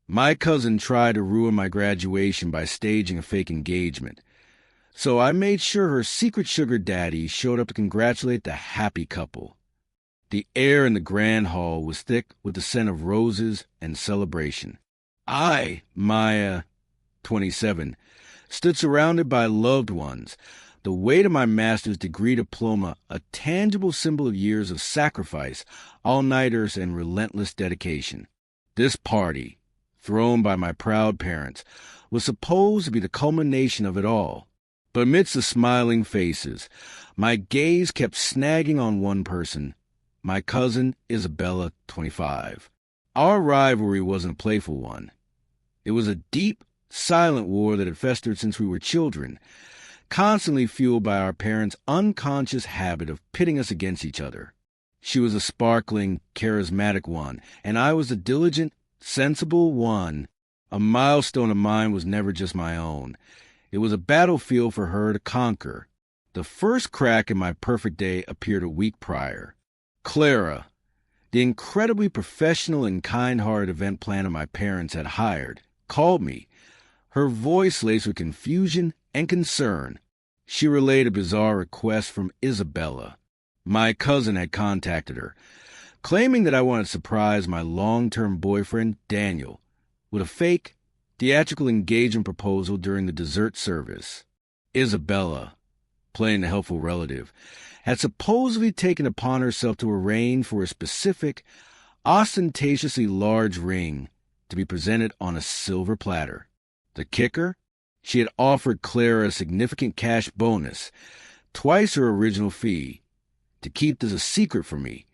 My cousin tried to ruin my graduation by staging a fake engagement, so I made sure her secret sugar daddy showed up to congratulate the happy couple. The air in the grand hall was thick with the scent of roses and celebration. I, Maya, 27, stood surrounded by loved ones, the weight of my master's degree diploma a tangible symbol of years of sacrifice, all-nighters, and relentless dedication. This party, thrown by my proud parents, was supposed to be the culmination of it all. But amidst the smiling faces, my gaze kept snagging on one person, my cousin Isabella, 25. Our rivalry wasn't a playful one. It was a deep, silent war that had festered since we were children, constantly fueled by our parents' unconscious habit of pitting us against each other. She was a sparkling, charismatic one, and I was a diligent, sensible one. A milestone of mine was never just my own. It was a battlefield for her to conquer. The first crack in my perfect day appeared a week prior. Clara, the incredibly professional and kind-hearted event planner my parents had hired, called me, her voice laced with confusion and concern. She relayed a bizarre request from Isabella. My cousin had contacted her, claiming that I wanted to surprise my long-term boyfriend, Daniel, with a fake, theatrical engagement proposal during the dessert service. Isabella, playing the helpful relative, had supposedly taken upon herself to arrange for a specific, ostentatiously large ring to be presented on a silver platter. The kicker? She had offered Clara a significant cash bonus, twice her original fee, to keep this a secret from me,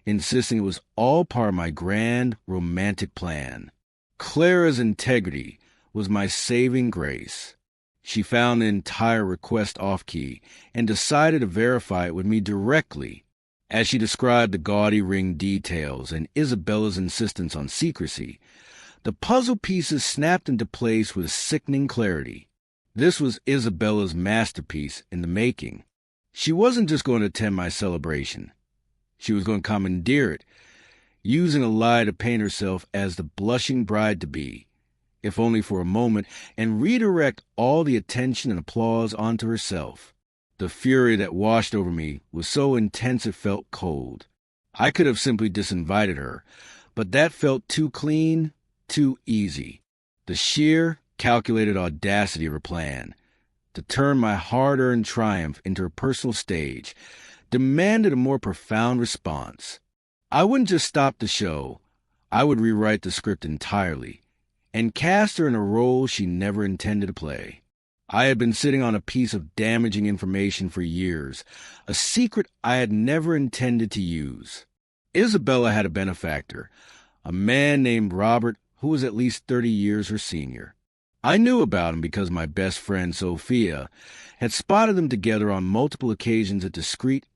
insisting it was all part of my grand, romantic plan. Clara's integrity was my saving grace. She found the entire request off-key and decided to verify it with me directly. As she described the gaudy ring details and Isabella's insistence on secrecy, the puzzle pieces snapped into place with sickening clarity. This was Isabella's masterpiece in the making. She wasn't just going to attend my celebration. She was going to commandeer it, using a lie to paint herself as the blushing bride-to-be, if only for a moment, and redirect all the attention and applause onto herself. The fury that washed over me was so intense it felt cold. I could have simply disinvited her, but that felt too clean, too easy. The sheer, calculated audacity of her plan, to turn my hard-earned triumph into a personal stage, demanded a more profound response. I wouldn't just stop the show. I would rewrite the script entirely and cast her in a role she never intended to play. I had been sitting on a piece of damaging information for years, a secret I had never intended to use. Isabella had a benefactor, a man named Robert who was at least 30 years her senior. I knew about him because my best friend Sophia had spotted them together on multiple occasions at discreet,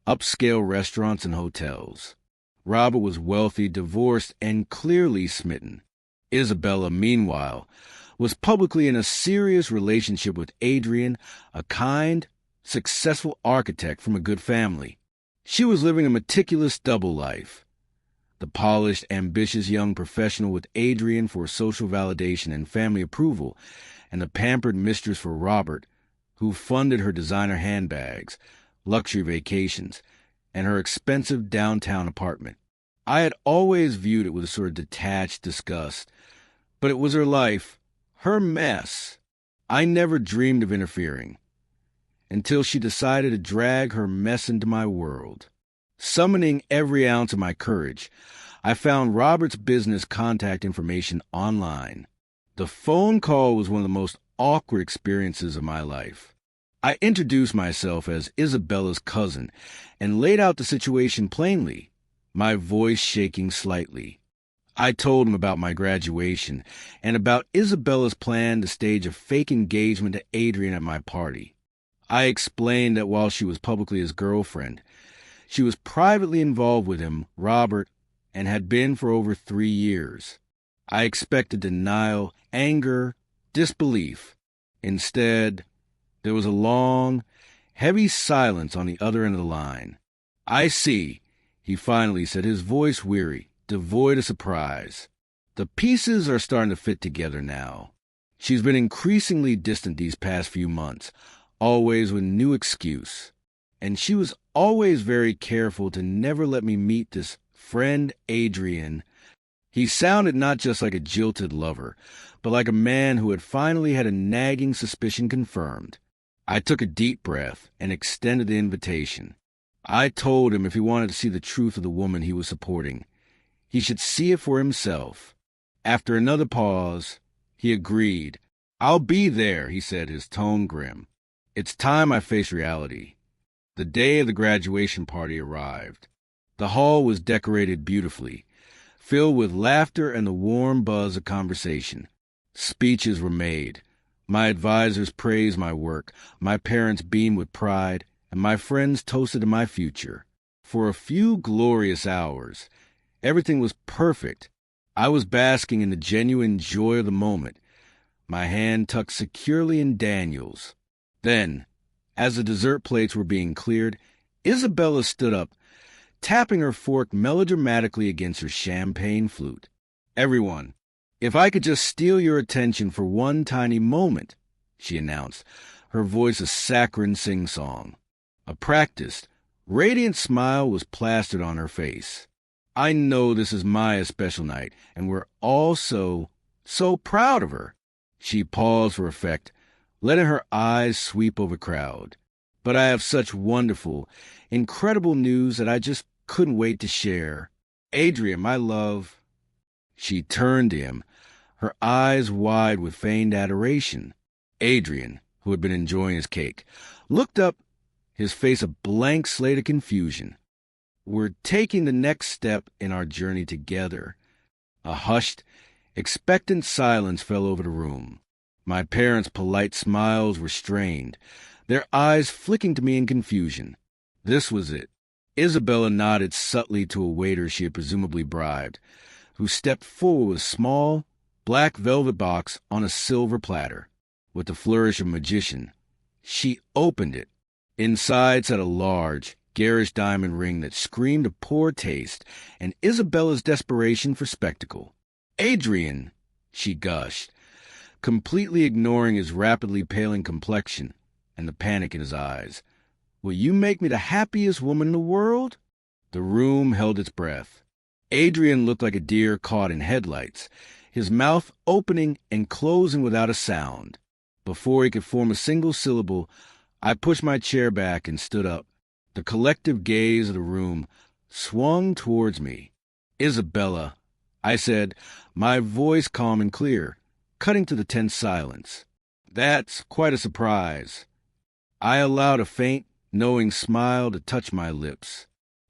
upscale restaurants and hotels. Robert was wealthy, divorced, and clearly smitten. Isabella, meanwhile, was publicly in a serious relationship with Adrian, a kind, successful architect from a good family. She was living a meticulous double life. The polished, ambitious young professional with Adrian for social validation and family approval, and the pampered mistress for Robert, who funded her designer handbags, luxury vacations, and her expensive downtown apartment. I had always viewed it with a sort of detached disgust, but it was her life, her mess. I never dreamed of interfering, until she decided to drag her mess into my world. Summoning every ounce of my courage, I found Robert's business contact information online. The phone call was one of the most awkward experiences of my life. I introduced myself as Isabella's cousin and laid out the situation plainly, my voice shaking slightly. I told him about my graduation and about Isabella's plan to stage a fake engagement to Adrian at my party. I explained that while she was publicly his girlfriend, she was privately involved with him, Robert, and had been for over 3 years. I expected denial, anger, disbelief. Instead, there was a long, heavy silence on the other end of the line. "I see," he finally said, his voice weary, devoid of surprise. The pieces are starting to fit together now. She's been increasingly distant these past few months, always with new excuse. And she was always very careful to never let me meet this friend Adrian. He sounded not just like a jilted lover, but like a man who had finally had a nagging suspicion confirmed. I took a deep breath and extended the invitation. I told him if he wanted to see the truth of the woman he was supporting, he should see it for himself. After another pause, he agreed. "I'll be there," he said, his tone grim. It's time I face reality. The day of the graduation party arrived. The hall was decorated beautifully, filled with laughter and the warm buzz of conversation. Speeches were made. My advisors praised my work, my parents beamed with pride, and my friends toasted to my future. For a few glorious hours, everything was perfect. I was basking in the genuine joy of the moment, my hand tucked securely in Daniel's. Then, as the dessert plates were being cleared, Isabella stood up, tapping her fork melodramatically against her champagne flute. "Everyone, if I could just steal your attention for one tiny moment," she announced, her voice a saccharine sing-song. A practiced, radiant smile was plastered on her face. "I know this is Maya's special night, and we're all so proud of her." She paused for effect, letting her eyes sweep over the crowd. "But I have such wonderful, incredible news that I just couldn't wait to share. Adrian, my love." She turned to him, her eyes wide with feigned adoration. Adrian, who had been enjoying his cake, looked up, his face a blank slate of confusion. "We're taking the next step in our journey together." A hushed, expectant silence fell over the room. My parents' polite smiles were strained, their eyes flicking to me in confusion. This was it. Isabella nodded subtly to a waiter she had presumably bribed, who stepped forward with a small, black velvet box on a silver platter. With the flourish of a magician, she opened it. Inside sat a large, garish diamond ring that screamed of poor taste and Isabella's desperation for spectacle. "Adrian," she gushed, completely ignoring his rapidly paling complexion and the panic in his eyes. "Will you make me the happiest woman in the world?" The room held its breath. Adrian looked like a deer caught in headlights, his mouth opening and closing without a sound. Before he could form a single syllable, I pushed my chair back and stood up. The collective gaze of the room swung towards me. "Isabella," I said, my voice calm and clear, cutting to the tense silence. "That's quite a surprise." I allowed a faint, knowing smile to touch my lips.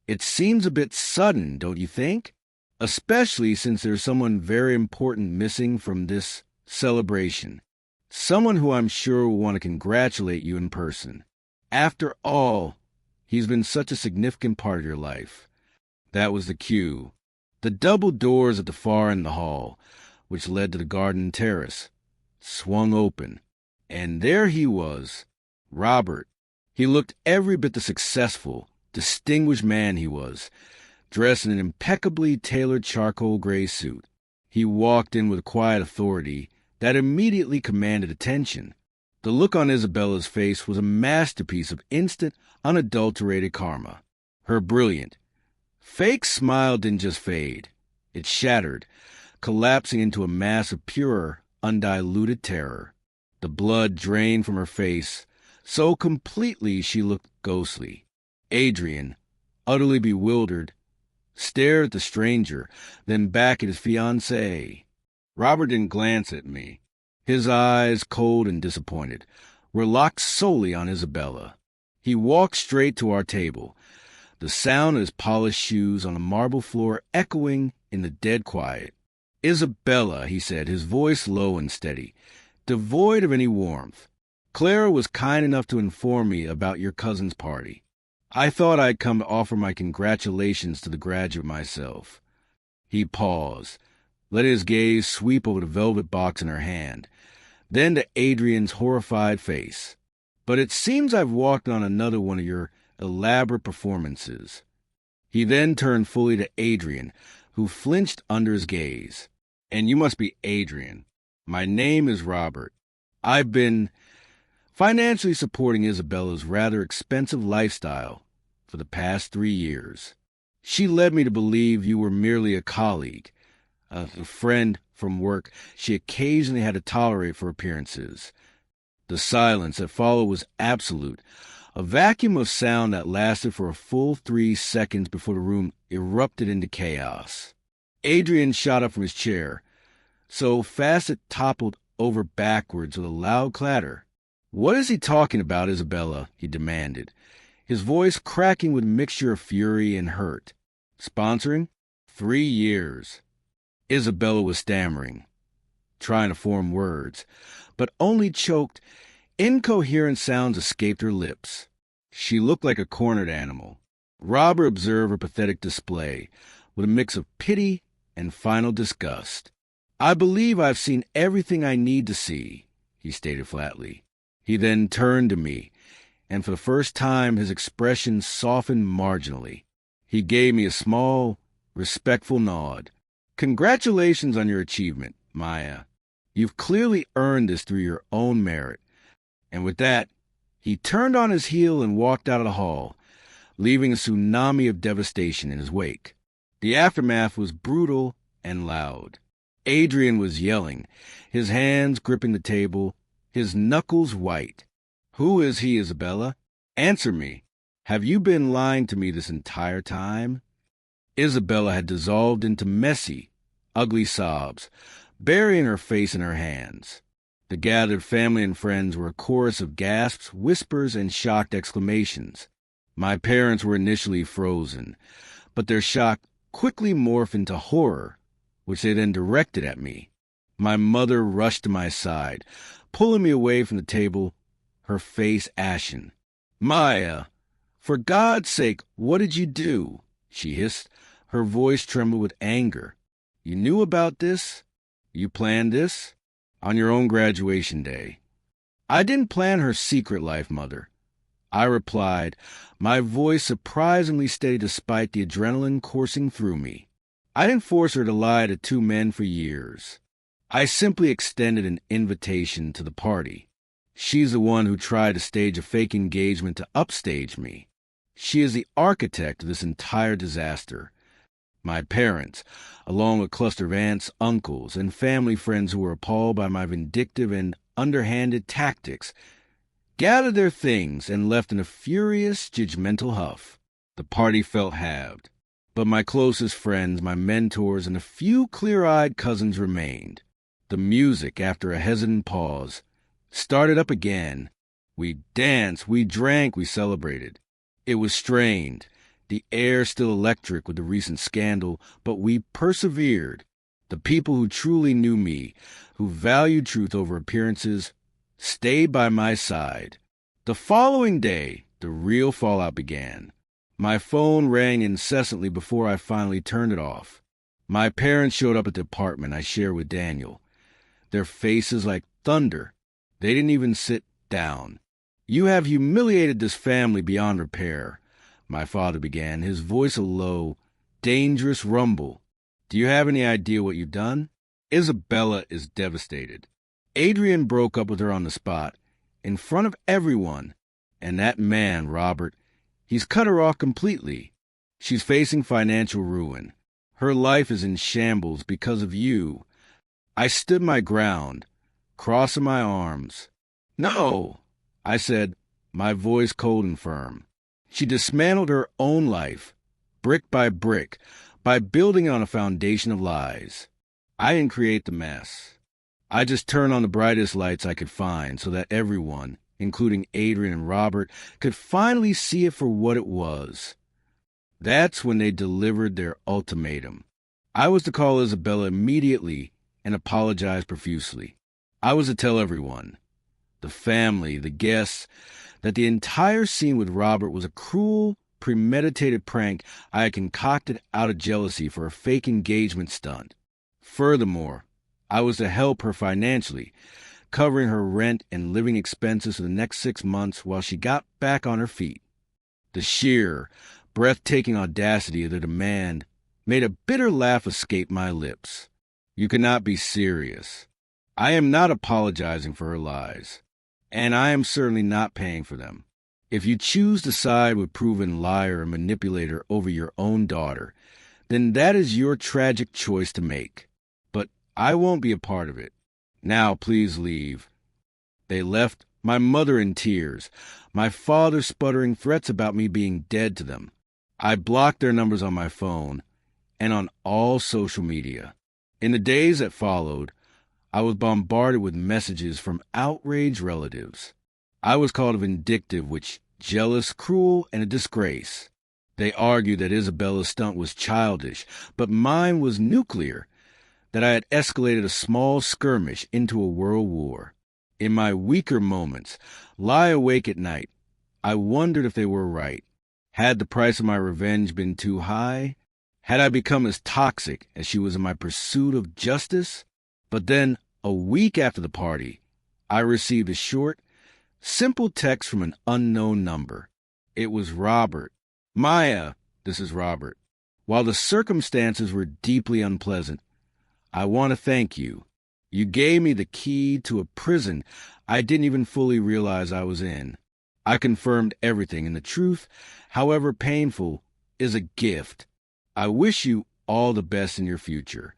"It seems a bit sudden, don't you think? Especially since there's someone very important missing from this celebration. Someone who I'm sure will want to congratulate you in person. After all, he's been such a significant part of your life." That was the cue. The double doors at the far end of the hall, which led to the garden terrace, swung open. And there he was, Robert. He looked every bit the successful, distinguished man he was, dressed in an impeccably tailored charcoal gray suit. He walked in with quiet authority that immediately commanded attention. The look on Isabella's face was a masterpiece of instant, unadulterated karma. Her brilliant, fake smile didn't just fade. It shattered, collapsing into a mass of pure, undiluted terror. The blood drained from her face so completely she looked ghostly. Adrian, utterly bewildered, stared at the stranger, then back at his fiancée. Robert didn't glance at me. His eyes, cold and disappointed, were locked solely on Isabella. He walked straight to our table, the sound of his polished shoes on the marble floor echoing in the dead quiet. "Isabella," he said, his voice low and steady, devoid of any warmth, "Clara was kind enough to inform me about your cousin's party. I thought I'd come to offer my congratulations to the graduate myself." He paused, let his gaze sweep over the velvet box in her hand, then to Adrian's horrified face. "But it seems I've walked on another one of your elaborate performances." He then turned fully to Adrian, who flinched under his gaze. And you must be Adrian. My name is Robert. I've been financially supporting Isabella's rather expensive lifestyle for the past 3 years. She led me to believe you were merely a colleague, a friend from work she occasionally had to tolerate for appearances. The silence that followed was absolute, a vacuum of sound that lasted for a full 3 seconds before the room erupted into chaos. Adrian shot up from his chair, so fast it toppled over backwards with a loud clatter. "What is he talking about, Isabella?" he demanded, his voice cracking with a mixture of fury and hurt. "Sponsoring? 3 years." Isabella was stammering, trying to form words, but only choked. Incoherent sounds escaped her lips. She looked like a cornered animal. Robert observed her pathetic display with a mix of pity and final disgust. "I believe I've seen everything I need to see," he stated flatly. He then turned to me, and for the first time his expression softened marginally. He gave me a small, respectful nod. "Congratulations on your achievement, Maya. You've clearly earned this through your own merit." And with that, he turned on his heel and walked out of the hall, leaving a tsunami of devastation in his wake. The aftermath was brutal and loud. Adrian was yelling, his hands gripping the table, his knuckles white. "Who is he, Isabella? Answer me. Have you been lying to me this entire time?" Isabella had dissolved into messy, ugly sobs, burying her face in her hands. The gathered family and friends were a chorus of gasps, whispers, and shocked exclamations. My parents were initially frozen, but their shock quickly morphed into horror, which they then directed at me. My mother rushed to my side, pulling me away from the table, her face ashen. "Maya, for God's sake, what did you do?" she hissed, her voice trembled with anger. "You knew about this? You planned this? On your own graduation day?" "I didn't plan her secret life, Mother," I replied, my voice surprisingly steady despite the adrenaline coursing through me. "I didn't force her to lie to two men for years. I simply extended an invitation to the party. She's the one who tried to stage a fake engagement to upstage me. She is the architect of this entire disaster. My parents, along with a cluster of aunts, uncles, and family friends who were appalled by my vindictive and underhanded tactics, gathered their things and left in a furious, judgmental huff. The party felt halved, but my closest friends, my mentors, and a few clear-eyed cousins remained. The music, after a hesitant pause, started up again. We danced, we drank, we celebrated. It was strained, the air still electric with the recent scandal, but we persevered. The people who truly knew me, who valued truth over appearances, stayed by my side. The following day, the real fallout began. My phone rang incessantly before I finally turned it off. My parents showed up at the apartment I shared with Daniel, their faces like thunder. They didn't even sit down. "You have humiliated this family beyond repair," my father began, his voice a low, dangerous rumble. "Do you have any idea what you've done? Isabella is devastated. Adrian broke up with her on the spot, in front of everyone. And that man, Robert, he's cut her off completely. She's facing financial ruin. Her life is in shambles because of you." I stood my ground, crossing my arms. "No," I said, my voice cold and firm. "She dismantled her own life, brick by brick, by building on a foundation of lies. I didn't create the mess. I just turned on the brightest lights I could find so that everyone, including Adrian and Robert, could finally see it for what it was." That's when they delivered their ultimatum. I was to call Isabella immediately and apologize profusely. I was to tell everyone, the family, the guests, that the entire scene with Robert was a cruel, premeditated prank I had concocted out of jealousy for a fake engagement stunt. Furthermore, I was to help her financially, covering her rent and living expenses for the next 6 months while she got back on her feet. The sheer, breathtaking audacity of the demand made a bitter laugh escape my lips. You cannot be serious. I am not apologizing for her lies, and I am certainly not paying for them. If you choose to side with proven liar and manipulator over your own daughter, then that is your tragic choice to make. But I won't be a part of it. Now, please leave. They left, my mother in tears, my father sputtering threats about me being dead to them. I blocked their numbers on my phone and on all social media. In the days that followed, I was bombarded with messages from outraged relatives. I was called a vindictive witch, jealous, cruel, and a disgrace. They argued that Isabella's stunt was childish, but mine was nuclear, that I had escalated a small skirmish into a world war. In my weaker moments, lie awake at night, I wondered if they were right. Had the price of my revenge been too high? Had I become as toxic as she was in my pursuit of justice? But then, a week after the party, I received a short, simple text from an unknown number. It was Robert. Maya, this is Robert. While the circumstances were deeply unpleasant, I want to thank you. You gave me the key to a prison I didn't even fully realize I was in. I confirmed everything, and the truth, however painful, is a gift. I wish you all the best in your future.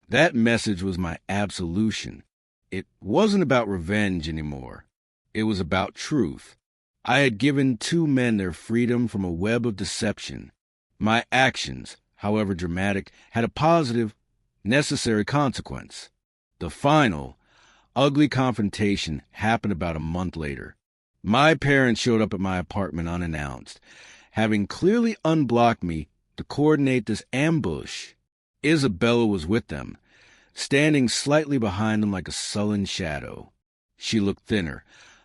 That message was my absolution. It wasn't about revenge anymore. It was about truth. I had given two men their freedom from a web of deception. My actions, however dramatic, had a positive, necessary consequence. The final, ugly confrontation happened about a month later. My parents showed up at my apartment unannounced, having clearly unblocked me to coordinate this ambush. Isabella was with them, standing slightly behind them like a sullen shadow. She looked thinner,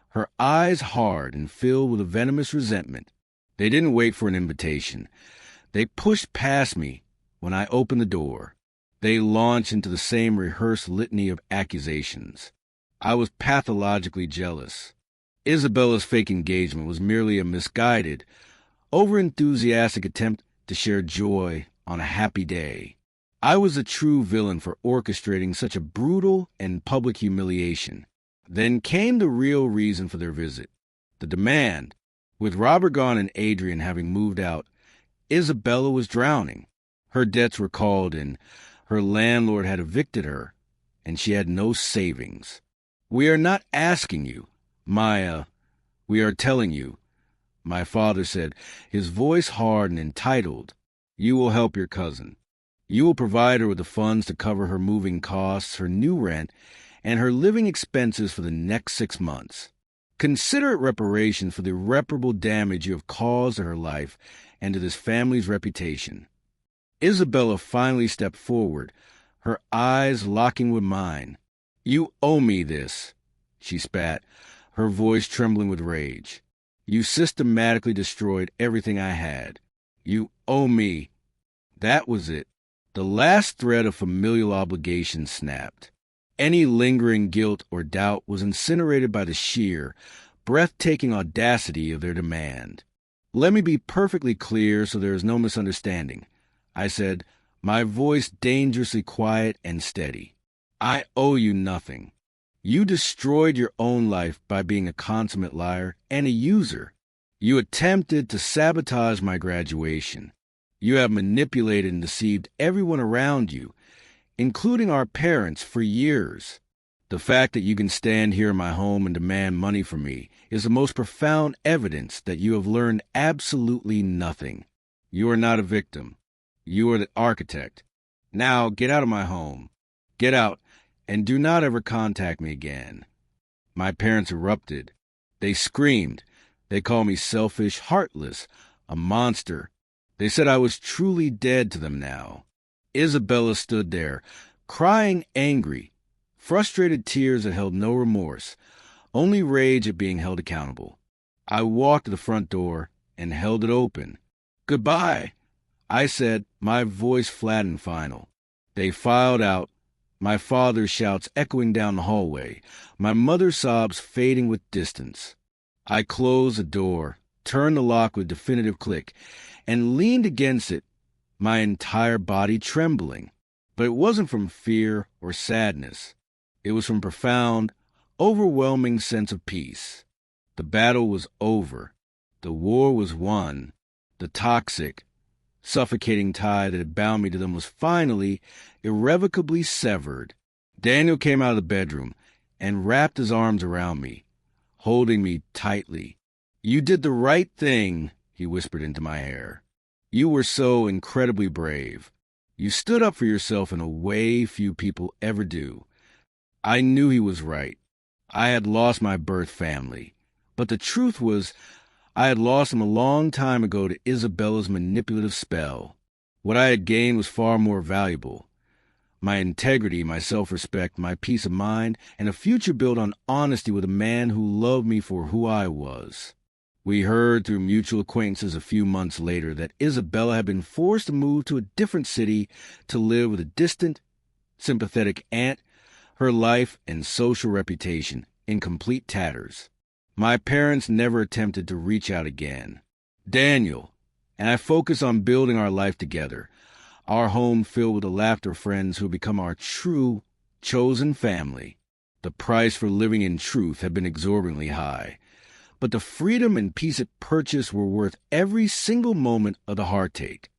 her eyes hard and filled with a venomous resentment. They didn't wait for an invitation. They pushed past me when I opened the door. They launched into the same rehearsed litany of accusations. I was pathologically jealous. Isabella's fake engagement was merely a misguided, overenthusiastic attempt to share joy on a happy day. I was a true villain for orchestrating such a brutal and public humiliation. Then came the real reason for their visit, the demand. With Robert gone and Adrian having moved out, Isabella was drowning. Her debts were called in, her landlord had evicted her, and she had no savings. We are not asking you, Maya, we are telling you, my father said, his voice hard and entitled. You will help your cousin. You will provide her with the funds to cover her moving costs, her new rent, and her living expenses for the next 6 months. Consider it reparations for the irreparable damage you have caused to her life and to this family's reputation. Isabella finally stepped forward, her eyes locking with mine. You owe me this, she spat, her voice trembling with rage. You systematically destroyed everything I had. You owe me. That was it. The last thread of familial obligation snapped. Any lingering guilt or doubt was incinerated by the sheer, breathtaking audacity of their demand. Let me be perfectly clear so there is no misunderstanding, I said, my voice dangerously quiet and steady. I owe you nothing. You destroyed your own life by being a consummate liar and a user. You attempted to sabotage my graduation. You have manipulated and deceived everyone around you, including our parents, for years. The fact that you can stand here in my home and demand money from me is the most profound evidence that you have learned absolutely nothing. You are not a victim. You are the architect. Now get out of my home. Get out, and do not ever contact me again. My parents erupted. They screamed. They called me selfish, heartless, a monster. They said I was truly dead to them now. Isabella stood there, crying angry, frustrated tears that held no remorse, only rage at being held accountable. I walked to the front door and held it open. Goodbye, I said, my voice flat and final. They filed out, my father's shouts echoing down the hallway, my mother's sobs fading with distance. I closed the door, turned the lock with a definitive click, and leaned against it, my entire body trembling. But it wasn't from fear or sadness. It was from profound, overwhelming sense of peace. The battle was over. The war was won. The toxic, suffocating tie that had bound me to them was finally, irrevocably severed. Daniel came out of the bedroom and wrapped his arms around me, holding me tightly. "You did the right thing," he whispered into my ear. "You were so incredibly brave. You stood up for yourself in a way few people ever do." I knew he was right. I had lost my birth family. But the truth was, I had lost them a long time ago to Isabella's manipulative spell. What I had gained was far more valuable. My integrity, my self-respect, my peace of mind, and a future built on honesty with a man who loved me for who I was. We heard through mutual acquaintances a few months later that Isabella had been forced to move to a different city to live with a distant, sympathetic aunt, her life and social reputation in complete tatters. My parents never attempted to reach out again. Daniel and I focused on building our life together, our home filled with the laughter of friends who had become our true, chosen family. The price for living in truth had been exorbitantly high, but the freedom and peace it purchased were worth every single moment of the heartache.